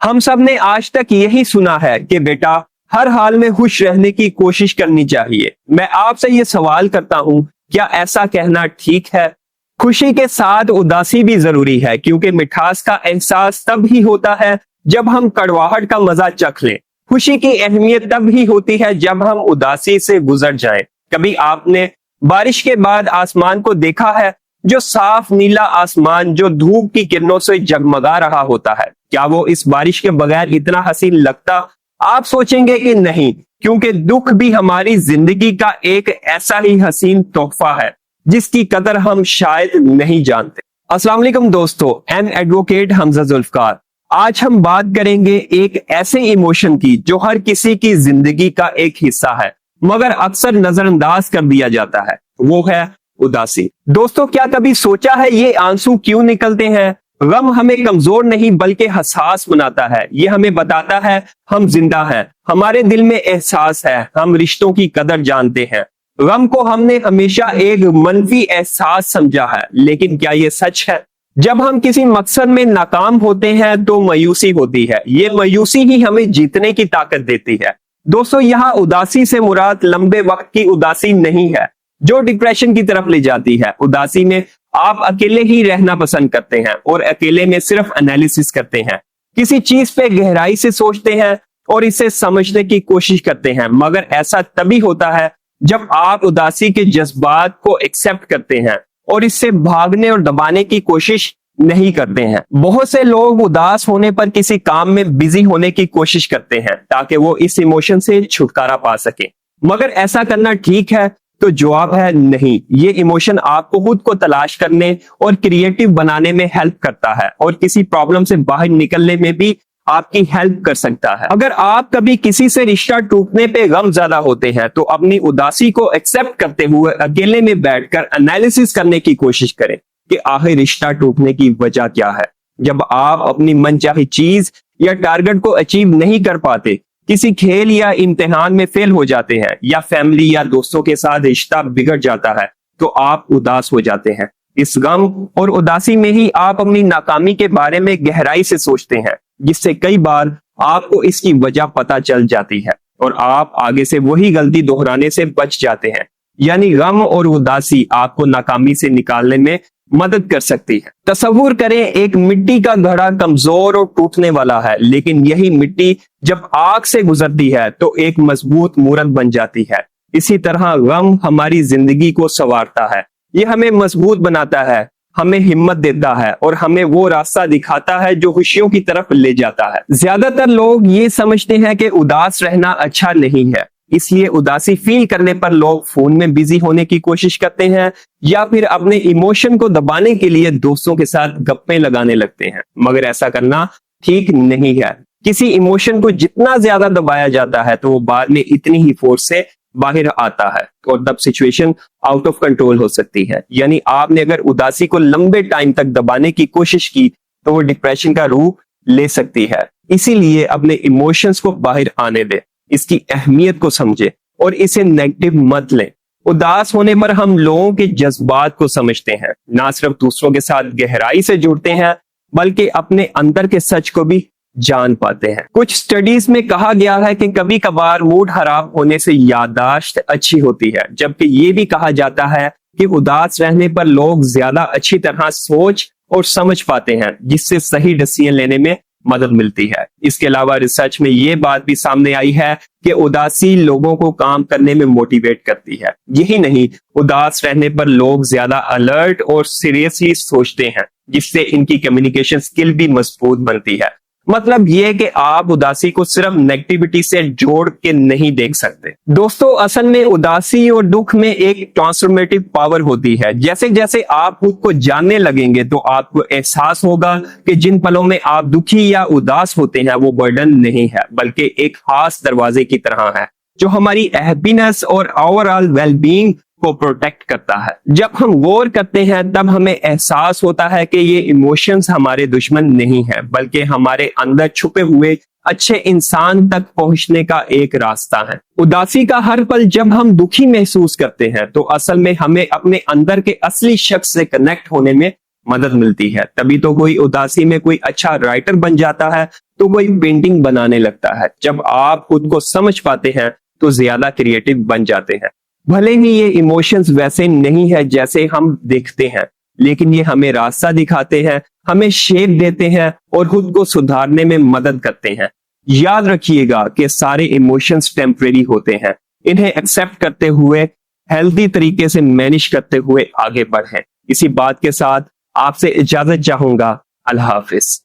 हम सब ने आज तक यही सुना है कि बेटा हर हाल में खुश रहने की कोशिश करनी चाहिए। मैं आपसे ये सवाल करता हूँ, क्या ऐसा कहना ठीक है? खुशी के साथ उदासी भी जरूरी है, क्योंकि मिठास का एहसास तब ही होता है जब हम कड़वाहट का मजा चख लें। खुशी की अहमियत तब ही होती है जब हम उदासी से गुजर जाएं। कभी आपने बारिश के बाद आसमान को देखा है? जो साफ नीला आसमान जो धूप की किरणों से जगमगा रहा होता है, क्या वो इस बारिश के बगैर इतना हसीन लगता? आप सोचेंगे कि नहीं, क्योंकि दुख भी हमारी जिंदगी का एक ऐसा ही हसीन तोहफा है जिसकी कदर हम शायद नहीं जानते। अस्सलाम वालेकुम दोस्तों, एम एडवोकेट हमजा जुल्फकार। आज हम बात करेंगे एक ऐसे इमोशन की जो हर किसी की जिंदगी का एक हिस्सा है, मगर अक्सर नजरअंदाज कर दिया जाता है। वो है उदासी। दोस्तों, क्या कभी सोचा है ये आंसू क्यों निकलते हैं? गम हमें कमजोर नहीं बल्कि हसास बनाता है। ये हमें बताता है हम जिंदा हैं, हमारे दिल में एहसास है, हम रिश्तों की कदर जानते हैं। गम को हमने हमेशा एक मनफी एहसास समझा है, लेकिन क्या ये सच है? जब हम किसी मकसद में नाकाम होते हैं तो मायूसी होती है। ये मायूसी ही हमें जीतने की ताकत देती है। दोस्तों, यहाँ उदासी से मुराद लंबे वक्त की उदासी नहीं है जो डिप्रेशन की तरफ ले जाती है। उदासी में आप अकेले ही रहना पसंद करते हैं और अकेले में सिर्फ एनालिसिस करते हैं, किसी चीज पे गहराई से सोचते हैं और इसे समझने की कोशिश करते हैं। मगर ऐसा तभी होता है जब आप उदासी के जज्बात को एक्सेप्ट करते हैं और इससे भागने और दबाने की कोशिश नहीं करते हैं। बहुत से लोग उदास होने पर किसी काम में बिजी होने की कोशिश करते हैं ताकि वो इस इमोशन से छुटकारा पा सके, मगर ऐसा करना ठीक है? तो जवाब है नहीं। ये इमोशन आपको खुद को तलाश करने और क्रिएटिव बनाने में हेल्प करता है और किसी प्रॉब्लम से बाहर निकलने में भी आपकी हेल्प कर सकता है। अगर आप कभी किसी से रिश्ता टूटने पे गम ज्यादा होते हैं तो अपनी उदासी को एक्सेप्ट करते हुए अकेले में बैठकर एनालिसिस करने की कोशिश करें कि आखिर रिश्ता टूटने की वजह क्या है। जब आप अपनी मनचाही चीज या टारगेट को अचीव नहीं कर पाते, किसी खेल या इम्तिहान में फेल हो जाते हैं, या फैमिली या दोस्तों के साथ रिश्ता बिगड़ जाता है, तो आप उदास हो जाते हैं। इस गम और उदासी में ही आप अपनी नाकामी के बारे में गहराई से सोचते हैं, जिससे कई बार आपको इसकी वजह पता चल जाती है और आप आगे से वही गलती दोहराने से बच जाते हैं। यानी गम और उदासी आपको नाकामी से निकालने में मदद कर सकती है। तस्वुर करें, एक मिट्टी का घड़ा कमजोर और टूटने वाला है, लेकिन यही मिट्टी जब आग से गुजरती है तो एक मजबूत मूर्त बन जाती है। इसी तरह गम हमारी जिंदगी को संवारता है। ये हमें मजबूत बनाता है, हमें हिम्मत देता है और हमें वो रास्ता दिखाता है जो खुशियों की तरफ ले जाता है। ज्यादातर लोग ये समझते हैं कि उदास रहना अच्छा नहीं है, इसलिए उदासी फील करने पर लोग फोन में बिजी होने की कोशिश करते हैं या फिर अपने इमोशन को दबाने के लिए दोस्तों के साथ गप्पे लगाने लगते हैं। मगर ऐसा करना ठीक नहीं है। किसी इमोशन को जितना ज्यादा दबाया जाता है तो वो बाद में इतनी ही फोर्स से बाहर आता है और तब सिचुएशन आउट ऑफ कंट्रोल हो सकती है। यानी आपने अगर उदासी को लंबे टाइम तक दबाने की कोशिश की तो वो डिप्रेशन का रूप ले सकती है। इसीलिए अपने इमोशंस को बाहर आने दे, इसकी अहमियत को समझे और इसे नेगेटिव मत लें। उदास होने पर हम लोगों के जज्बात को समझते हैं, ना सिर्फ दूसरों के साथ गहराई से जुड़ते हैं बल्कि अपने अंदर के सच को भी जान पाते हैं। कुछ स्टडीज में कहा गया है कि कभी कभार मूड खराब होने से याददाश्त अच्छी होती है, जबकि ये भी कहा जाता है कि उदास रहने पर लोग ज्यादा अच्छी तरह सोच और समझ पाते हैं, जिससे सही डिसीजन लेने में मदद मिलती है। इसके अलावा रिसर्च में ये बात भी सामने आई है कि उदासी लोगों को काम करने में मोटिवेट करती है। यही नहीं, उदास रहने पर लोग ज्यादा अलर्ट और सीरियसली सोचते हैं, जिससे इनकी कम्युनिकेशन स्किल भी मजबूत बनती है। मतलब ये कि आप उदासी को सिर्फ नेगेटिविटी से जोड़ के नहीं देख सकते। दोस्तों, असल में उदासी और दुख में एक ट्रांसफॉर्मेटिव पावर होती है। जैसे जैसे आप खुद को जानने लगेंगे तो आपको एहसास होगा कि जिन पलों में आप दुखी या उदास होते हैं वो बर्डन नहीं है, बल्कि एक खास दरवाजे की तरह है जो हमारी हैप्पीनेस और ओवरऑल वेलबींग को प्रोटेक्ट करता है। जब हम गौर करते हैं तब हमें एहसास होता है कि ये इमोशंस हमारे दुश्मन नहीं है, बल्कि हमारे अंदर छुपे हुए अच्छे इंसान तक पहुंचने का एक रास्ता है। उदासी का हर पल जब हम दुखी महसूस करते हैं तो असल में हमें अपने अंदर के असली शख्स से कनेक्ट होने में मदद मिलती है। तभी तो कोई उदासी में कोई अच्छा राइटर बन जाता है, तो कोई पेंटिंग बनाने लगता है। जब आप खुद को समझ पाते हैं तो ज्यादा क्रिएटिव बन जाते हैं। भले ही ये इमोशंस वैसे नहीं है जैसे हम देखते हैं, लेकिन ये हमें रास्ता दिखाते हैं, हमें शेप देते हैं और खुद को सुधारने में मदद करते हैं। याद रखिएगा कि सारे इमोशंस टेम्परेरी होते हैं। इन्हें एक्सेप्ट करते हुए हेल्दी तरीके से मैनेज करते हुए आगे बढ़ें। इसी बात के साथ आपसे इजाजत चाहूंगा। अल्लाह हाफिज।